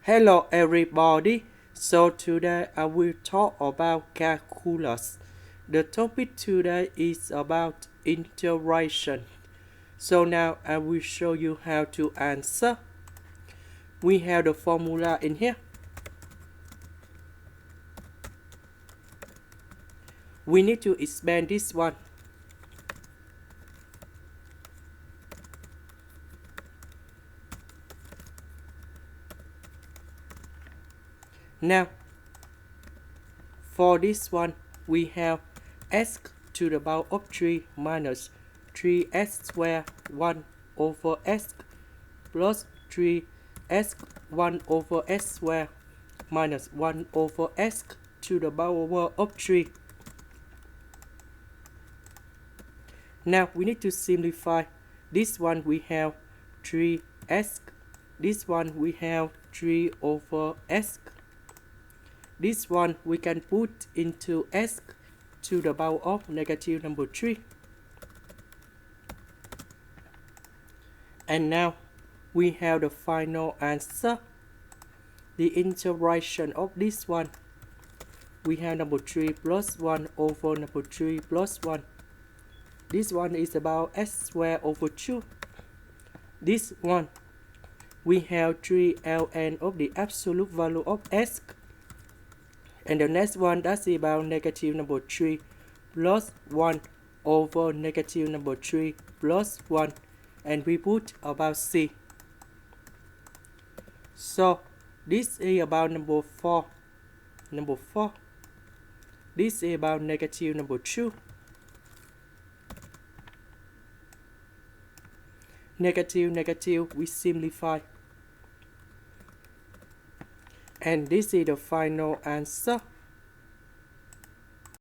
Hello everybody. So today I will talk about calculus. The topic today is about integration. So now I will show you how to answer. We have the formula in here. We need to expand this one. Now for this one we have x to the power of 3 minus 3x squared 1 over x plus 3x 1 over x squared minus 1 over x to the power of 3. Now we need to simplify. This one we have 3x. This one we have 3 over x. This one we can put into x to the power of negative number 3. And now we have the final answer. The integration of this one. We have number 3 plus 1 over number 3 plus 1. This one is about x squared over 2. This one, we have 3 ln of the absolute value of x. And the next one, that's about negative number 3 plus 1 over negative number 3 plus 1. And we put about c. So, this is about number 4. Number 4. This is about negative number 2. Negative, we simplify. And this is the final answer.